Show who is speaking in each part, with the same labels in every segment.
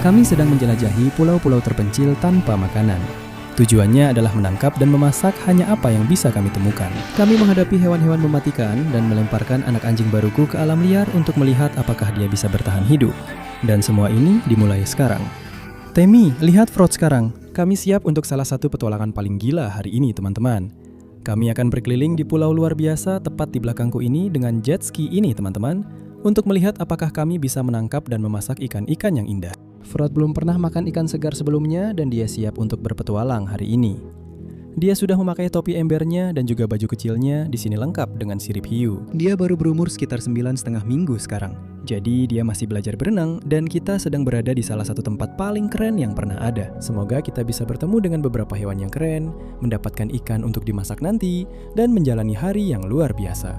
Speaker 1: Kami sedang menjelajahi pulau-pulau terpencil tanpa makanan. Tujuannya adalah menangkap dan memasak hanya apa yang bisa kami temukan. Kami menghadapi hewan-hewan mematikan dan melemparkan anak anjing baruku ke alam liar untuk melihat apakah dia bisa bertahan hidup. Dan semua ini dimulai sekarang. Temi, lihat Frod sekarang. Kami siap untuk salah satu petualangan paling gila hari ini, teman-teman. Kami akan berkeliling di pulau luar biasa tepat di belakangku ini dengan jet ski ini, teman-teman, untuk melihat apakah kami bisa menangkap dan memasak ikan-ikan yang indah. Frod belum pernah makan ikan segar sebelumnya dan dia siap untuk berpetualang hari ini. Dia sudah memakai topi embernya dan juga baju kecilnya di sini lengkap dengan sirip hiu. Dia baru berumur sekitar 9,5 minggu sekarang. Jadi dia masih belajar berenang dan kita sedang berada di salah satu tempat paling keren yang pernah ada. Semoga kita bisa bertemu dengan beberapa hewan yang keren, mendapatkan ikan untuk dimasak nanti, dan menjalani hari yang luar biasa.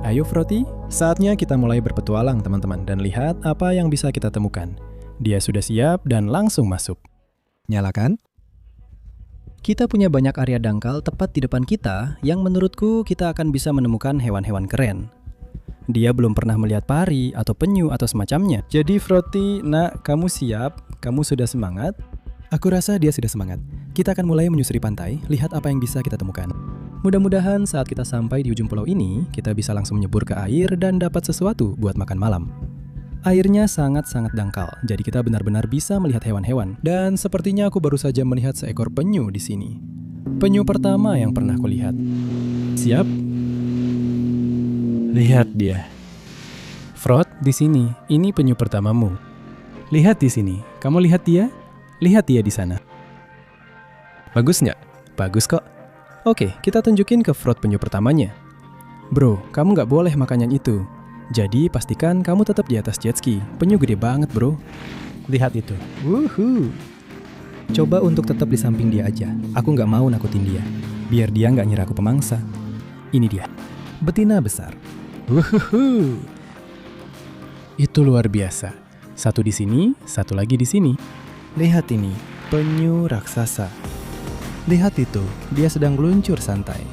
Speaker 1: Ayo Froti, saatnya kita mulai berpetualang teman-teman dan lihat apa yang bisa kita temukan. Dia sudah siap dan langsung masuk.
Speaker 2: Nyalakan.
Speaker 1: Kita punya banyak area dangkal tepat di depan kita yang menurutku kita akan bisa menemukan hewan-hewan keren. Dia belum pernah melihat pari atau penyu atau semacamnya. Jadi Froti, nak, kamu siap? Kamu sudah semangat? Aku rasa dia sudah semangat. Kita akan mulai menyusuri pantai, lihat apa yang bisa kita temukan. Mudah-mudahan saat kita sampai di ujung pulau ini, kita bisa langsung menyebur ke air dan dapat sesuatu buat makan malam. Airnya sangat-sangat dangkal, jadi kita benar-benar bisa melihat hewan-hewan. Dan sepertinya aku baru saja melihat seekor penyu di sini. Penyu pertama yang pernah kulihat. Siap? Lihat dia. Frod, di sini. Ini penyu pertamamu. Lihat di sini. Kamu lihat dia? Lihat dia di sana. Bagus nggak? Bagus kok. Oke, kita tunjukin ke Frod penyu pertamanya. Bro, kamu nggak boleh makan yang itu. Jadi pastikan kamu tetap di atas jet ski. Penyu gede banget bro. Lihat itu. Wuhu. Coba untuk tetap di samping dia aja. Aku nggak mau nakutin dia. Biar dia nggak ngira aku pemangsa. Ini dia. Betina besar. Wuhu. Itu luar biasa. Satu di sini, satu lagi di sini. Lihat ini. Penyu raksasa. Lihat itu. Dia sedang meluncur santai.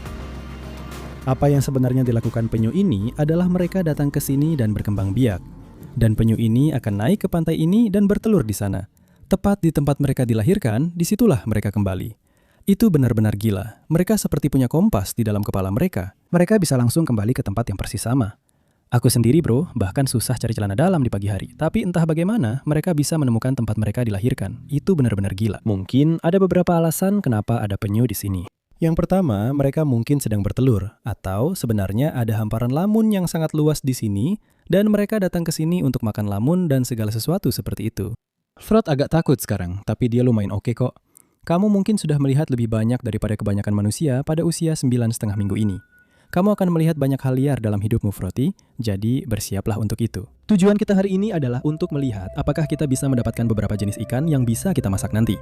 Speaker 1: Apa yang sebenarnya dilakukan penyu ini adalah mereka datang ke sini dan berkembang biak. Dan penyu ini akan naik ke pantai ini dan bertelur di sana. Tepat di tempat mereka dilahirkan, disitulah mereka kembali. Itu benar-benar gila. Mereka seperti punya kompas di dalam kepala mereka. Mereka bisa langsung kembali ke tempat yang persis sama. Aku sendiri bro, bahkan susah cari celana dalam di pagi hari. Tapi entah bagaimana, mereka bisa menemukan tempat mereka dilahirkan. Itu benar-benar gila. Mungkin ada beberapa alasan kenapa ada penyu di sini. Yang pertama, mereka mungkin sedang bertelur, atau sebenarnya ada hamparan lamun yang sangat luas di sini, dan mereka datang ke sini untuk makan lamun dan segala sesuatu seperti itu. Frod agak takut sekarang, tapi dia lumayan oke kok. Kamu mungkin sudah melihat lebih banyak daripada kebanyakan manusia pada usia 9,5 minggu ini. Kamu akan melihat banyak hal liar dalam hidupmu, Froti, jadi bersiaplah untuk itu. Tujuan kita hari ini adalah untuk melihat apakah kita bisa mendapatkan beberapa jenis ikan yang bisa kita masak nanti.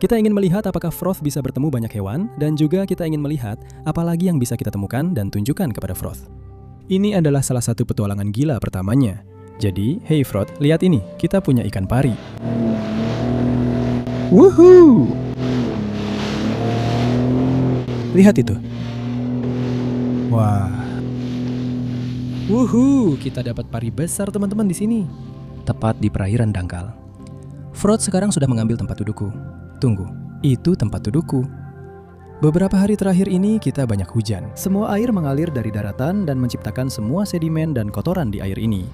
Speaker 1: Kita ingin melihat apakah Froth bisa bertemu banyak hewan, dan juga kita ingin melihat apa lagi yang bisa kita temukan dan tunjukkan kepada Froth. Ini adalah salah satu petualangan gila pertamanya. Jadi, hey Froth, lihat ini, kita punya ikan pari. Woohoo! Lihat itu. Wah. Woohoo, kita dapat pari besar teman-teman di sini. Tepat di perairan dangkal. Froth sekarang sudah mengambil tempat dudukku. Tunggu, itu tempat dudukku. Beberapa hari terakhir ini kita banyak hujan. Semua air mengalir dari daratan dan menciptakan semua sedimen dan kotoran di air ini.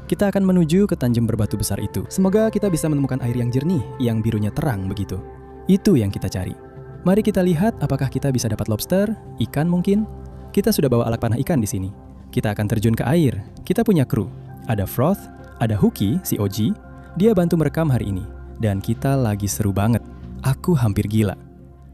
Speaker 1: Kita akan menuju ke tanjung berbatu besar itu. Semoga kita bisa menemukan air yang jernih, yang birunya terang begitu. Itu yang kita cari. Mari kita lihat apakah kita bisa dapat lobster, ikan mungkin. Kita sudah bawa alat panah ikan di sini. Kita akan terjun ke air. Kita punya kru. Ada Froth, ada Huki, si Oji. Dia bantu merekam hari ini. Dan kita lagi seru banget. Aku hampir gila.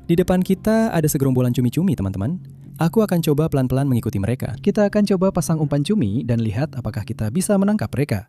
Speaker 1: Di depan kita ada segerombolan cumi-cumi, teman-teman. Aku akan coba pelan-pelan mengikuti mereka. Kita akan coba pasang umpan cumi dan lihat apakah kita bisa menangkap mereka.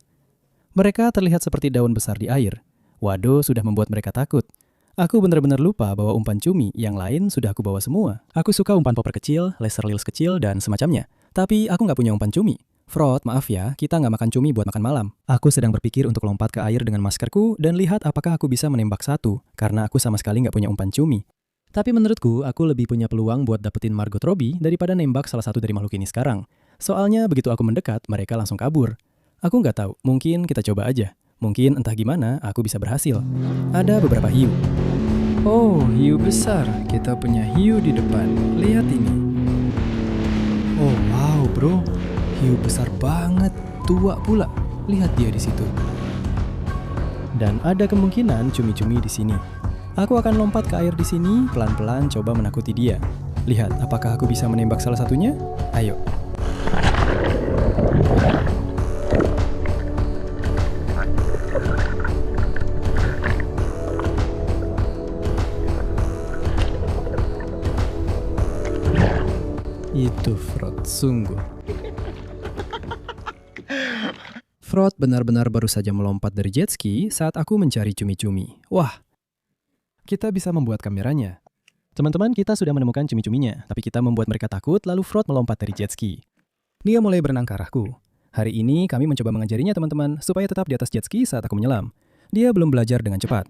Speaker 1: Mereka terlihat seperti daun besar di air. Waduh, sudah membuat mereka takut. Aku benar-benar lupa bawa umpan cumi, yang lain sudah aku bawa semua. Aku suka umpan popper kecil, laser reels kecil, dan semacamnya. Tapi aku nggak punya umpan cumi. Frod, maaf ya, kita nggak makan cumi buat makan malam. Aku sedang berpikir untuk lompat ke air dengan maskerku dan lihat apakah aku bisa menembak satu, karena aku sama sekali nggak punya umpan cumi. Tapi menurutku, aku lebih punya peluang buat dapetin Margot Robbie daripada nembak salah satu dari makhluk ini sekarang. Soalnya begitu aku mendekat, mereka langsung kabur. Aku nggak tahu, mungkin kita coba aja. Mungkin entah gimana aku bisa berhasil. Ada beberapa hiu. Oh, hiu besar. Kita punya hiu di depan. Lihat ini. Oh, wow, bro. Hiu besar banget. Tua pula. Lihat dia di situ. Dan ada kemungkinan cumi-cumi di sini. Aku akan lompat ke air di sini, pelan-pelan coba menakuti dia. Lihat, apakah aku bisa menembak salah satunya? Ayo. Itu Frot, sungguh. Frot benar-benar baru saja melompat dari jet ski saat aku mencari cumi-cumi. Wah, kita bisa membuat kameranya. Teman-teman, kita sudah menemukan cumi-cuminya, tapi kita membuat mereka takut lalu Frot melompat dari jet ski. Dia mulai berenang ke arahku. Hari ini kami mencoba mengajarinya teman-teman supaya tetap di atas jet ski saat aku menyelam. Dia belum belajar dengan cepat.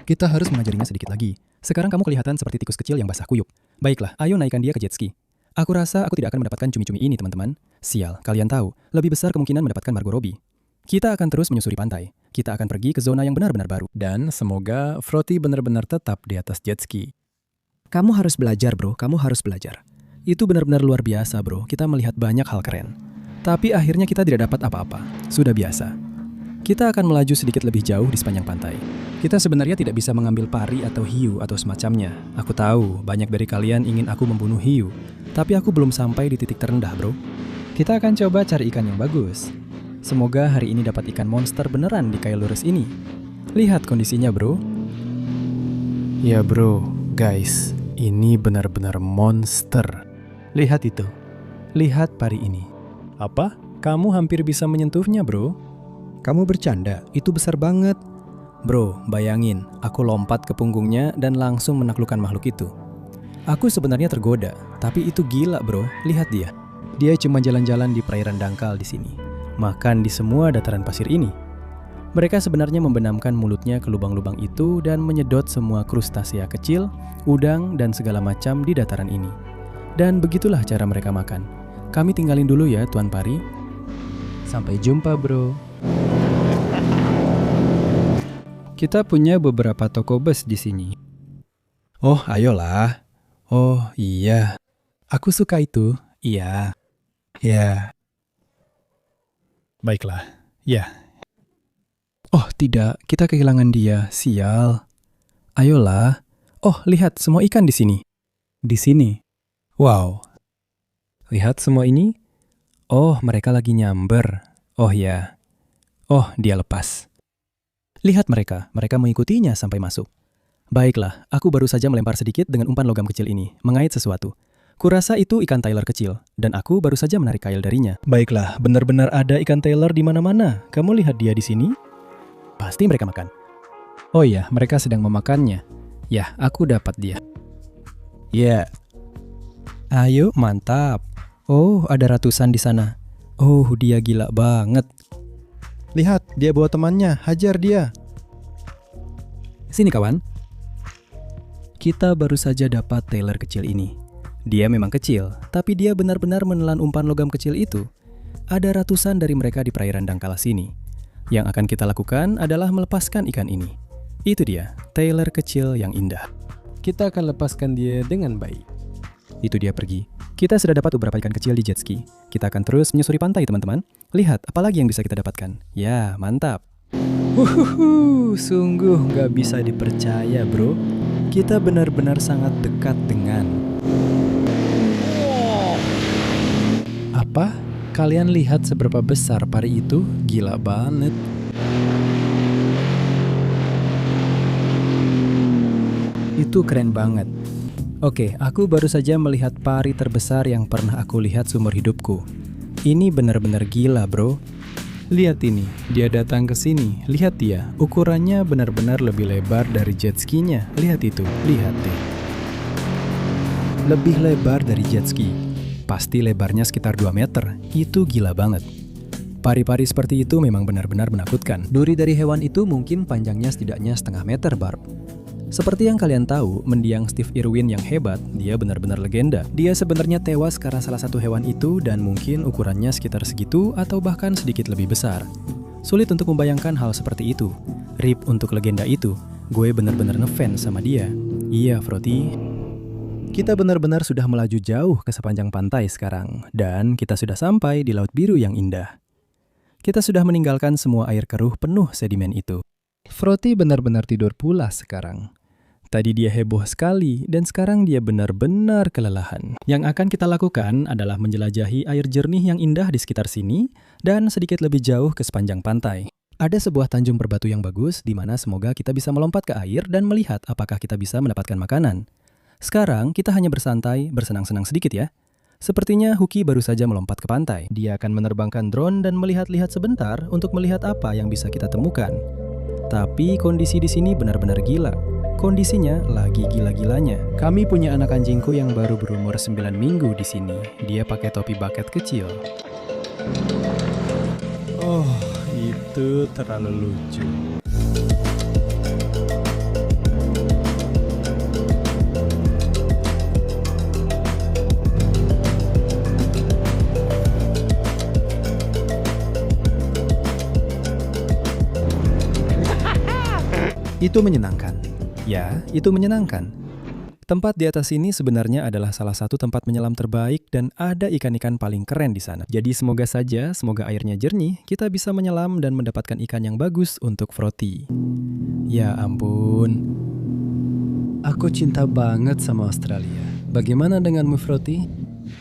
Speaker 1: Kita harus mengajarinya sedikit lagi. Sekarang kamu kelihatan seperti tikus kecil yang basah kuyup. Baiklah, ayo naikkan dia ke jet ski. Aku rasa aku tidak akan mendapatkan cumi-cumi ini, teman-teman. Sial, kalian tahu, lebih besar kemungkinan mendapatkan Margot Robbie. Kita akan terus menyusuri pantai. Kita akan pergi ke zona yang benar-benar baru. Dan semoga Frotty benar-benar tetap di atas jet ski. Kamu harus belajar, bro. Kamu harus belajar. Itu benar-benar luar biasa, bro. Kita melihat banyak hal keren. Tapi akhirnya kita tidak dapat apa-apa. Sudah biasa. Kita akan melaju sedikit lebih jauh di sepanjang pantai. Kita sebenarnya tidak bisa mengambil pari atau hiu atau semacamnya. Aku tahu, banyak dari kalian ingin aku membunuh hiu. Tapi aku belum sampai di titik terendah, bro. Kita akan coba cari ikan yang bagus. Semoga hari ini dapat ikan monster beneran di Kailurus ini. Lihat kondisinya, bro. Ya, bro. Guys, ini benar-benar monster. Lihat itu. Lihat pari ini. Apa? Kamu hampir bisa menyentuhnya, bro. Kamu bercanda, itu besar banget. Bro, bayangin, aku lompat ke punggungnya dan langsung menaklukkan makhluk itu. Aku sebenarnya tergoda, tapi itu gila, bro. Lihat dia. Dia cuma jalan-jalan di perairan dangkal di sini. Makan di semua dataran pasir ini. Mereka sebenarnya membenamkan mulutnya ke lubang-lubang itu dan menyedot semua krustasea kecil, udang, dan segala macam di dataran ini. Dan begitulah cara mereka makan. Kami tinggalin dulu ya, Tuan Pari. Sampai jumpa, bro. Kita punya beberapa toko bus di sini. Oh, ayolah. Oh, iya. Aku suka itu. Iya. Ya. Baiklah. Ya. Oh, tidak. Kita kehilangan dia. Sial. Ayolah. Oh, lihat semua ikan di sini. Di sini. Wow. Lihat semua ini. Oh, mereka lagi nyamber. Oh ya. Oh, dia lepas. Lihat mereka. Mereka mengikutinya sampai masuk. Baiklah, aku baru saja melempar sedikit dengan umpan logam kecil ini, mengait sesuatu. Kurasa itu ikan Tyler kecil, dan aku baru saja menarik kail darinya. Baiklah, benar-benar ada ikan Tyler di mana-mana. Kamu lihat dia di sini? Pasti mereka makan. Oh iya, mereka sedang memakannya. Yah, aku dapat dia. Ya. Yeah. Ayo, mantap. Oh, ada ratusan di sana. Oh, dia gila banget. Lihat, dia bawa temannya. Hajar dia. Sini, kawan. Kita baru saja dapat Tyler kecil ini. Dia memang kecil, tapi dia benar-benar menelan umpan logam kecil itu. Ada ratusan dari mereka di perairan dangkal sini. Yang akan kita lakukan adalah melepaskan ikan ini. Itu dia, Tyler kecil yang indah. Kita akan lepaskan dia dengan baik. Itu dia pergi. Kita sudah dapat beberapa ikan kecil di jet ski. Kita akan terus menyusuri pantai, teman-teman. Lihat, apalagi yang bisa kita dapatkan. Ya, mantap. Sungguh nggak bisa dipercaya, bro. Kita benar-benar sangat dekat dengan... Apa? Kalian lihat seberapa besar pari itu? Gila banget. Itu keren banget. Oke, aku baru saja melihat pari terbesar yang pernah aku lihat seumur hidupku. Ini benar-benar gila, bro. Lihat ini, dia datang ke sini. Lihat dia, ukurannya benar-benar lebih lebar dari jet ski-nya. Lihat itu, lihat deh. Lebih lebar dari jet ski. Pasti lebarnya sekitar 2 meter. Itu gila banget. Pari-pari seperti itu memang benar-benar menakutkan. Duri dari hewan itu mungkin panjangnya setidaknya setengah meter, Barb. Seperti yang kalian tahu, mendiang Steve Irwin yang hebat, dia benar-benar legenda. Dia sebenarnya tewas karena salah satu hewan itu dan mungkin ukurannya sekitar segitu atau bahkan sedikit lebih besar. Sulit untuk membayangkan hal seperti itu. RIP untuk legenda itu. Gue bener-bener ngefans sama dia. Iya, Froti. Kita benar-benar sudah melaju jauh ke sepanjang pantai sekarang. Dan kita sudah sampai di Laut Biru yang indah. Kita sudah meninggalkan semua air keruh penuh sedimen itu. Froti benar-benar tidur pulas sekarang. Tadi dia heboh sekali dan sekarang dia benar-benar kelelahan. Yang akan kita lakukan adalah menjelajahi air jernih yang indah di sekitar sini dan sedikit lebih jauh ke sepanjang pantai. Ada sebuah tanjung berbatu yang bagus di mana semoga kita bisa melompat ke air dan melihat apakah kita bisa mendapatkan makanan. Sekarang kita hanya bersantai, bersenang-senang sedikit ya. Sepertinya Huki baru saja melompat ke pantai. Dia akan menerbangkan drone dan melihat-lihat sebentar untuk melihat apa yang bisa kita temukan. Tapi kondisi di sini benar-benar gila. Kondisinya lagi gila-gilanya. Kami punya anak anjingku yang baru berumur 9 minggu di sini. Dia pakai topi bucket kecil. Oh, itu terlalu lucu. Itu menyenangkan. Ya, itu menyenangkan. Tempat di atas ini sebenarnya adalah salah satu tempat menyelam terbaik dan ada ikan-ikan paling keren di sana. Jadi semoga airnya jernih, kita bisa menyelam dan mendapatkan ikan yang bagus untuk Froti. Ya ampun. Aku cinta banget sama Australia. Bagaimana denganmu, Froti?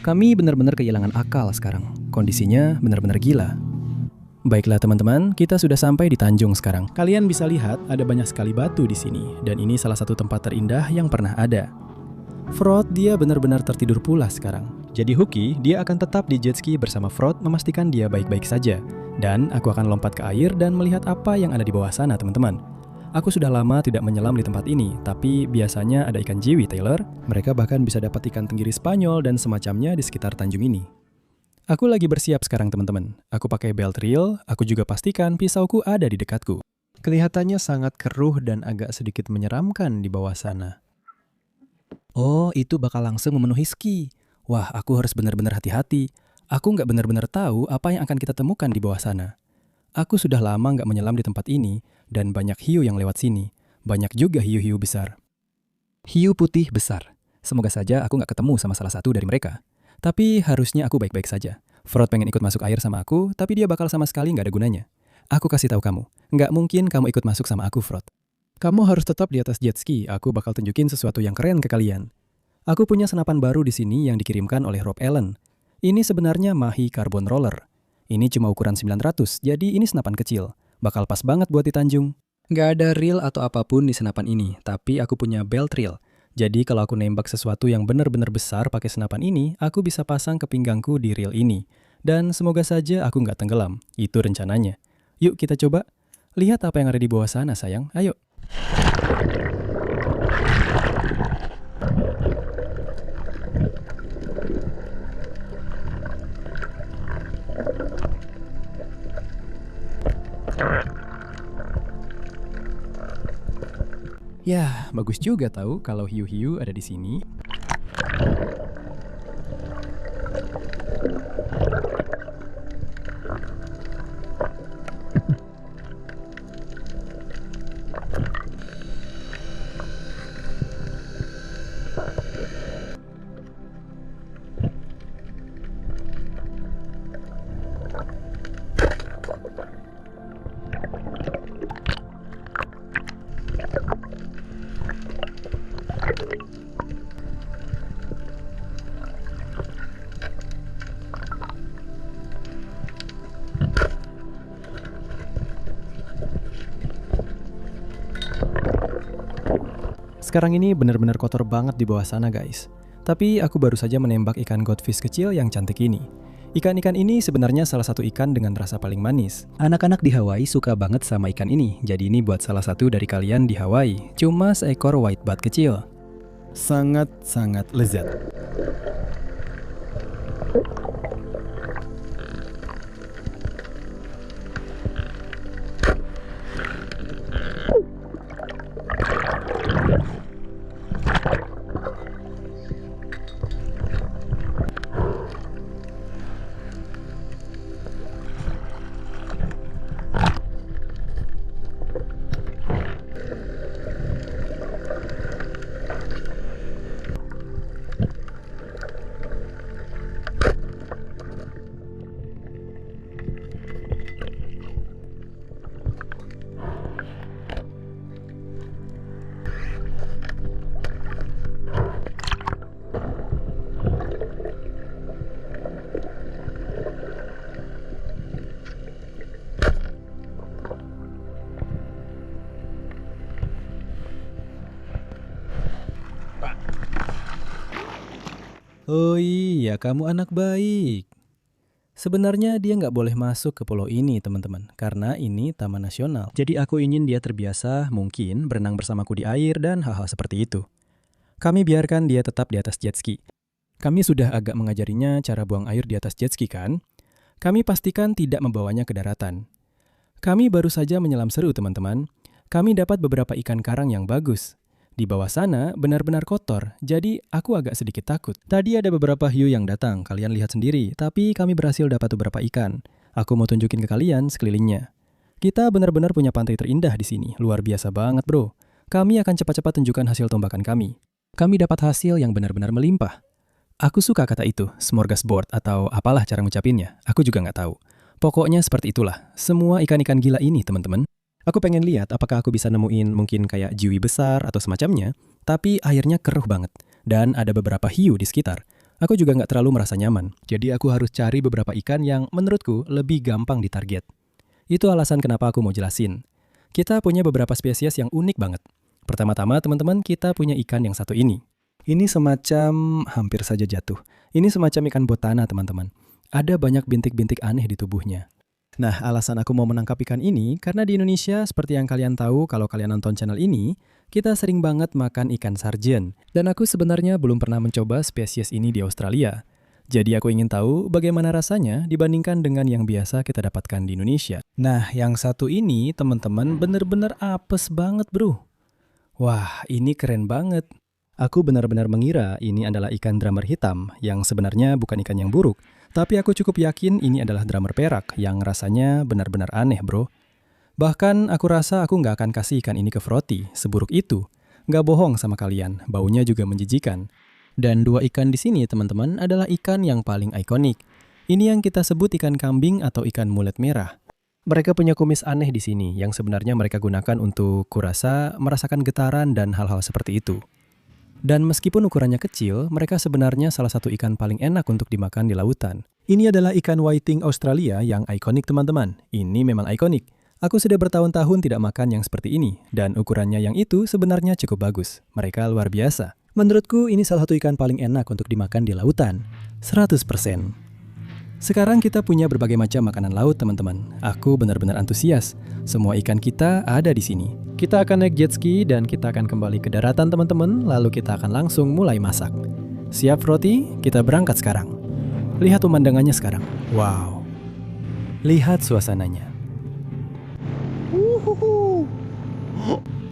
Speaker 1: Kami benar-benar kehilangan akal sekarang. Kondisinya benar-benar gila. Baiklah teman-teman, kita sudah sampai di Tanjung sekarang. Kalian bisa lihat ada banyak sekali batu di sini, dan ini salah satu tempat terindah yang pernah ada. Frot dia benar-benar tertidur pulas sekarang. Jadi Huki, dia akan tetap di jet ski bersama Frot memastikan dia baik-baik saja. Dan aku akan lompat ke air dan melihat apa yang ada di bawah sana teman-teman. Aku sudah lama tidak menyelam di tempat ini, tapi biasanya ada ikan jiwi, Taylor. Mereka bahkan bisa dapat ikan tenggiri Spanyol dan semacamnya di sekitar Tanjung ini. Aku lagi bersiap sekarang teman-teman. Aku pakai belt reel, aku juga pastikan pisauku ada di dekatku. Kelihatannya sangat keruh dan agak sedikit menyeramkan di bawah sana. Oh, itu bakal langsung memenuhi ski. Wah, aku harus benar-benar hati-hati. Aku nggak benar-benar tahu apa yang akan kita temukan di bawah sana. Aku sudah lama nggak menyelam di tempat ini, dan banyak hiu yang lewat sini. Banyak juga hiu-hiu besar. Hiu putih besar. Semoga saja aku nggak ketemu sama salah satu dari mereka. Tapi harusnya aku baik-baik saja. Frot pengen ikut masuk air sama aku, tapi dia bakal sama sekali nggak ada gunanya. Aku kasih tahu kamu, nggak mungkin kamu ikut masuk sama aku, Frot. Kamu harus tetap di atas jet ski, aku bakal tunjukin sesuatu yang keren ke kalian. Aku punya senapan baru di sini yang dikirimkan oleh Rob Allen. Ini sebenarnya Mahi Carbon Roller. Ini cuma ukuran 900, jadi ini senapan kecil. Bakal pas banget buat di Tanjung. Nggak ada reel atau apapun di senapan ini, tapi aku punya belt reel. Jadi kalau aku nembak sesuatu yang benar-benar besar pakai senapan ini, aku bisa pasang ke pinggangku di reel ini. Dan semoga saja aku nggak tenggelam. Itu rencananya. Yuk kita coba. Lihat apa yang ada di bawah sana sayang. Ayo. Ya, bagus juga tahu kalau hiu-hiu ada di sini. Sekarang ini benar-benar kotor banget di bawah sana guys. Tapi aku baru saja menembak ikan godfish kecil yang cantik ini. Ikan-ikan ini sebenarnya salah satu ikan dengan rasa paling manis. Anak-anak di Hawaii suka banget sama ikan ini. Jadi ini buat salah satu dari kalian di Hawaii. Cuma seekor whiteback kecil. Sangat-sangat lezat. Oh iya, kamu anak baik. Sebenarnya dia nggak boleh masuk ke pulau ini, teman-teman, karena ini taman nasional. Jadi aku ingin dia terbiasa mungkin berenang bersamaku di air dan hal-hal seperti itu. Kami biarkan dia tetap di atas jet ski. Kami sudah agak mengajarinya cara buang air di atas jet ski kan? Kami pastikan tidak membawanya ke daratan. Kami baru saja menyelam seru, teman-teman. Kami dapat beberapa ikan karang yang bagus. Di bawah sana benar-benar kotor, jadi aku agak sedikit takut. Tadi ada beberapa hiu yang datang, kalian lihat sendiri, tapi kami berhasil dapat beberapa ikan. Aku mau tunjukin ke kalian sekelilingnya. Kita benar-benar punya pantai terindah di sini, luar biasa banget bro. Kami akan cepat-cepat tunjukkan hasil tombakan kami. Kami dapat hasil yang benar-benar melimpah. Aku suka kata itu, smorgasbord atau apalah cara ngucapinnya, aku juga nggak tahu. Pokoknya seperti itulah, semua ikan-ikan gila ini teman-teman. Aku pengen lihat apakah aku bisa nemuin mungkin kayak jiwi besar atau semacamnya, tapi airnya keruh banget. Dan ada beberapa hiu di sekitar. Aku juga nggak terlalu merasa nyaman, jadi aku harus cari beberapa ikan yang menurutku lebih gampang ditarget. Itu alasan kenapa aku mau jelasin. Kita punya beberapa spesies yang unik banget. Pertama-tama teman-teman kita punya ikan yang satu ini. Ini semacam hampir saja jatuh. Ini semacam ikan botana teman-teman. Ada banyak bintik-bintik aneh di tubuhnya. Nah, alasan aku mau menangkap ikan ini karena di Indonesia, seperti yang kalian tahu kalau kalian nonton channel ini, kita sering banget makan ikan sarden. Dan aku sebenarnya belum pernah mencoba spesies ini di Australia. Jadi aku ingin tahu bagaimana rasanya dibandingkan dengan yang biasa kita dapatkan di Indonesia. Nah, yang satu ini teman-teman bener-bener apes banget bro. Wah, ini keren banget. Aku benar-benar mengira ini adalah ikan drummer hitam, yang sebenarnya bukan ikan yang buruk. Tapi aku cukup yakin ini adalah drummer perak, yang rasanya benar-benar aneh bro. Bahkan aku rasa aku nggak akan kasih ikan ini ke Froti, seburuk itu. Nggak bohong sama kalian, baunya juga menjijikan. Dan dua ikan di sini teman-teman adalah ikan yang paling ikonik. Ini yang kita sebut ikan kambing atau ikan mulet merah. Mereka punya kumis aneh di sini, yang sebenarnya mereka gunakan untuk kurasa merasakan getaran dan hal-hal seperti itu. Dan meskipun ukurannya kecil, mereka sebenarnya salah satu ikan paling enak untuk dimakan di lautan. Ini adalah ikan whiting Australia yang ikonik teman-teman. Ini memang ikonik. Aku sudah bertahun-tahun tidak makan yang seperti ini, dan ukurannya yang itu sebenarnya cukup bagus. Mereka luar biasa. Menurutku ini salah satu ikan paling enak untuk dimakan di lautan. 100%. Sekarang kita punya berbagai macam makanan laut teman-teman. Aku benar-benar antusias. Semua ikan kita ada di sini. Kita akan naik jet ski dan kita akan kembali ke daratan teman-teman, lalu kita akan langsung mulai masak. Siap Roti? Kita berangkat sekarang. Lihat pemandangannya sekarang. Wow. Lihat suasananya.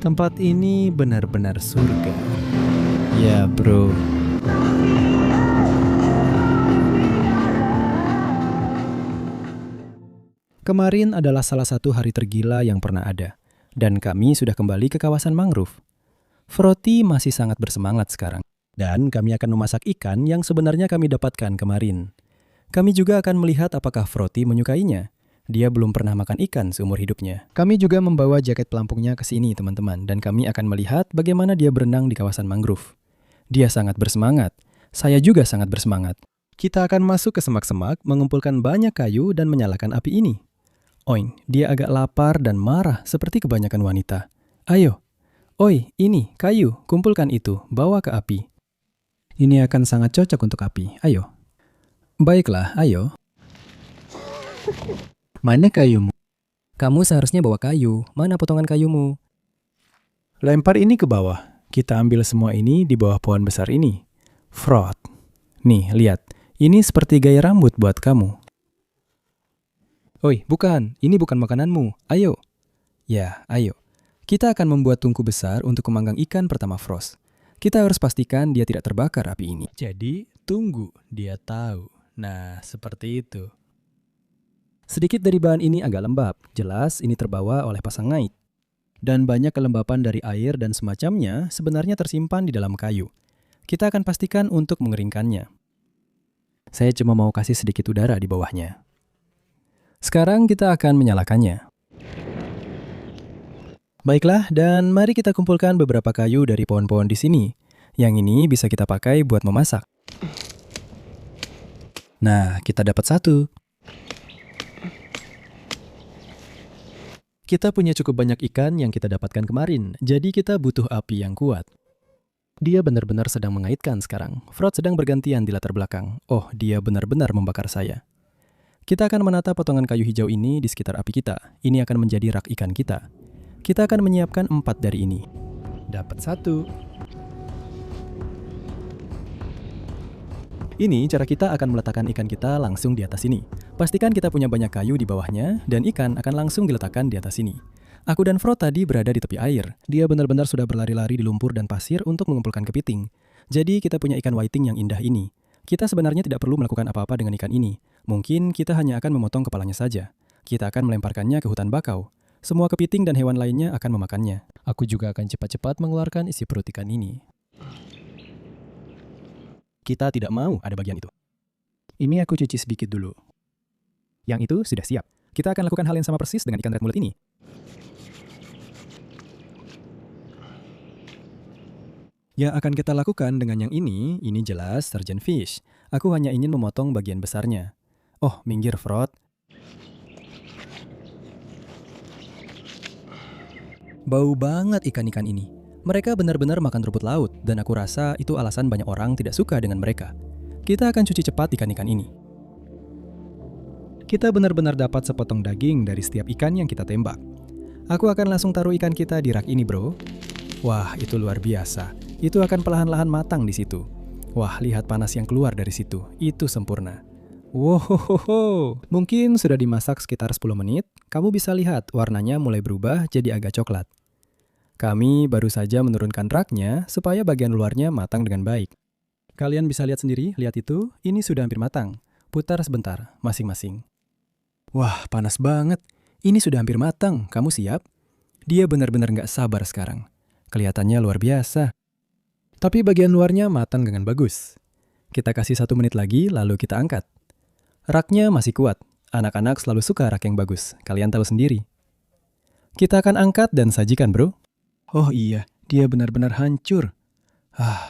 Speaker 1: Tempat ini benar-benar surga. Ya bro. Kemarin adalah salah satu hari tergila yang pernah ada, dan kami sudah kembali ke kawasan mangrove. Froti masih sangat bersemangat sekarang, dan kami akan memasak ikan yang sebenarnya kami dapatkan kemarin. Kami juga akan melihat apakah Froti menyukainya. Dia belum pernah makan ikan seumur hidupnya. Kami juga membawa jaket pelampungnya ke sini teman-teman, dan kami akan melihat bagaimana dia berenang di kawasan mangrove. Dia sangat bersemangat. Saya juga sangat bersemangat. Kita akan masuk ke semak-semak, mengumpulkan banyak kayu dan menyalakan api ini. Oing, dia agak lapar dan marah seperti kebanyakan wanita. Ayo. Oi, ini, kayu, kumpulkan itu, bawa ke api. Ini akan sangat cocok untuk api, ayo. Baiklah, ayo. Mana kayumu? Kamu seharusnya bawa kayu, mana potongan kayumu? Lempar ini ke bawah. Kita ambil semua ini di bawah pohon besar ini. Frot. Nih, lihat. Ini seperti gaya rambut buat kamu. Oi, bukan. Ini bukan makananmu. Ayo. Ya, ayo. Kita akan membuat tungku besar untuk memanggang ikan pertama Frost. Kita harus pastikan dia tidak terbakar api ini. Jadi, tunggu. Dia tahu. Nah, seperti itu. Sedikit dari bahan ini agak lembab. Jelas ini terbawa oleh pasang ngait. Dan banyak kelembapan dari air dan semacamnya sebenarnya tersimpan di dalam kayu. Kita akan pastikan untuk mengeringkannya. Saya cuma mau kasih sedikit udara di bawahnya. Sekarang kita akan menyalakannya. Baiklah, dan mari kita kumpulkan beberapa kayu dari pohon-pohon di sini. Yang ini bisa kita pakai buat memasak. Nah, kita dapat satu. Kita punya cukup banyak ikan yang kita dapatkan kemarin, jadi kita butuh api yang kuat. Dia benar-benar sedang mengaitkan sekarang. Frot sedang bergantian di latar belakang. Oh, dia benar-benar membakar saya. Kita akan menata potongan kayu hijau ini di sekitar api kita. Ini akan menjadi rak ikan kita. Kita akan menyiapkan 4 dari ini. Dapat 1. Ini cara kita akan meletakkan ikan kita langsung di atas ini. Pastikan kita punya banyak kayu di bawahnya, dan ikan akan langsung diletakkan di atas ini. Aku dan Frot tadi berada di tepi air. Dia benar-benar sudah berlari-lari di lumpur dan pasir untuk mengumpulkan kepiting. Jadi kita punya ikan whiting yang indah ini. Kita sebenarnya tidak perlu melakukan apa-apa dengan ikan ini. Mungkin kita hanya akan memotong kepalanya saja. Kita akan melemparkannya ke hutan bakau. Semua kepiting dan hewan lainnya akan memakannya. Aku juga akan cepat-cepat mengeluarkan isi perut ikan ini. Kita tidak mau ada bagian itu. Ini aku cuci sedikit dulu. Yang itu sudah siap. Kita akan lakukan hal yang sama persis dengan ikan red mullet ini. Yang akan kita lakukan dengan yang ini jelas surgeon fish. Aku hanya ingin memotong bagian besarnya. Oh, minggir Frot. Bau banget ikan-ikan ini. Mereka benar-benar makan rumput laut, dan aku rasa itu alasan banyak orang tidak suka dengan mereka. Kita akan cuci cepat ikan-ikan ini. Kita benar-benar dapat sepotong daging dari setiap ikan yang kita tembak. Aku akan langsung taruh ikan kita di rak ini, bro. Wah, itu luar biasa. Itu akan perlahan-lahan matang di situ. Wah, lihat panas yang keluar dari situ. Itu sempurna. Wow, mungkin sudah dimasak sekitar 10 menit. Kamu bisa lihat warnanya mulai berubah jadi agak coklat. Kami baru saja menurunkan raknya supaya bagian luarnya matang dengan baik. Kalian bisa lihat sendiri, lihat itu, ini sudah hampir matang. Putar sebentar, masing-masing. Wah, panas banget. Ini sudah hampir matang, kamu siap? Dia benar-benar nggak sabar sekarang. Kelihatannya luar biasa. Tapi bagian luarnya matang dengan bagus. Kita kasih 1 menit lagi, lalu kita angkat. Raknya masih kuat. Anak-anak selalu suka rak yang bagus. Kalian tahu sendiri. Kita akan angkat dan sajikan, bro. Oh iya, dia benar-benar hancur.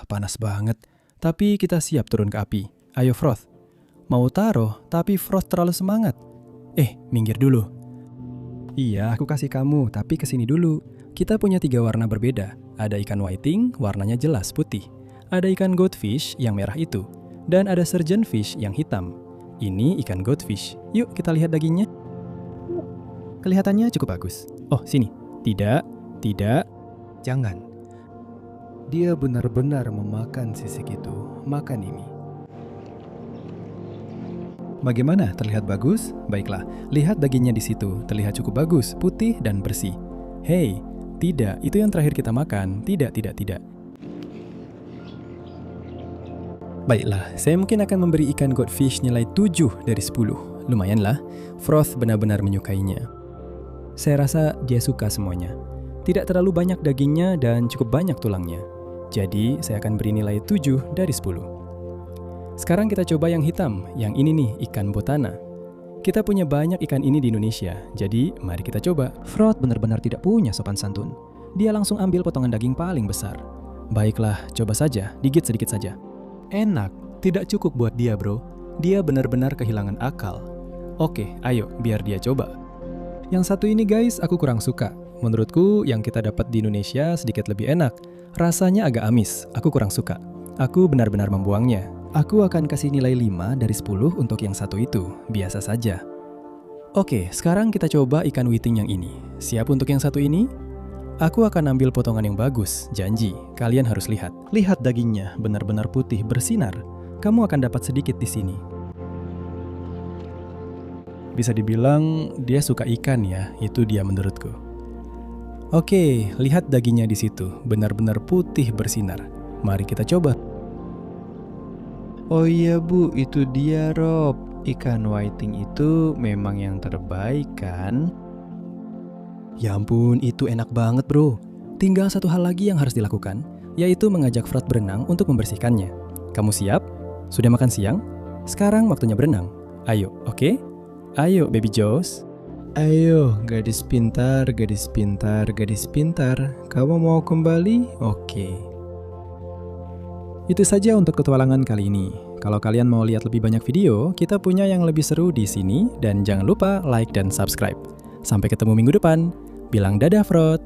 Speaker 1: Panas banget. Tapi kita siap turun ke api. Ayo, Froth. Mau taruh, tapi Froth terlalu semangat. Minggir dulu. Iya, aku kasih kamu, tapi kesini dulu. Kita punya 3 warna berbeda. Ada ikan whiting, warnanya jelas putih. Ada ikan goldfish yang merah itu. Dan ada surgeon fish yang hitam. Ini ikan goldfish. Yuk kita lihat dagingnya. Kelihatannya cukup bagus. Oh, sini. Tidak. Jangan. Dia benar-benar memakan sisik itu. Makan ini. Bagaimana? Terlihat bagus? Baiklah, lihat dagingnya di situ. Terlihat cukup bagus, putih dan bersih. Hei, tidak, itu yang terakhir kita makan. Tidak. Baiklah, saya mungkin akan memberi ikan goldfish nilai 7 dari 10. Lumayanlah, Froth benar-benar menyukainya. Saya rasa dia suka semuanya. Tidak terlalu banyak dagingnya dan cukup banyak tulangnya. Jadi, saya akan beri nilai 7 dari 10. Sekarang kita coba yang hitam, yang ini nih, ikan botana. Kita punya banyak ikan ini di Indonesia, jadi mari kita coba. Froth benar-benar tidak punya sopan santun. Dia langsung ambil potongan daging paling besar. Baiklah, coba saja, digigit sedikit saja. Enak, tidak cukup buat dia, bro. Dia benar-benar kehilangan akal. Oke, ayo, biar dia coba. Yang satu ini guys, aku kurang suka. Menurutku, yang kita dapat di Indonesia sedikit lebih enak. Rasanya agak amis, aku kurang suka. Aku benar-benar membuangnya. Aku akan kasih nilai 5 dari 10 untuk yang satu itu, biasa saja. Oke, sekarang kita coba ikan whiting yang ini. Siap untuk yang satu ini? Aku akan ambil potongan yang bagus, janji. Kalian harus lihat. Lihat dagingnya, benar-benar putih bersinar. Kamu akan dapat sedikit di sini. Bisa dibilang dia suka ikan ya, itu dia menurutku. Oke, lihat dagingnya di situ, benar-benar putih bersinar. Mari kita coba. Oh iya Bu, itu dia Rob. Ikan whiting itu memang yang terbaik kan? Ya ampun, itu enak banget bro. Tinggal satu hal lagi yang harus dilakukan, yaitu mengajak Froth berenang untuk membersihkannya. Kamu siap? Sudah makan siang? Sekarang waktunya berenang. Ayo, oke? Ayo Baby Joes. Ayo, gadis pintar, gadis pintar, gadis pintar. Kamu mau kembali? Oke. Itu saja untuk petualangan kali ini. Kalau kalian mau lihat lebih banyak video, kita punya yang lebih seru di sini. Dan jangan lupa like dan subscribe. Sampai ketemu minggu depan. Bilang dadah, Froth.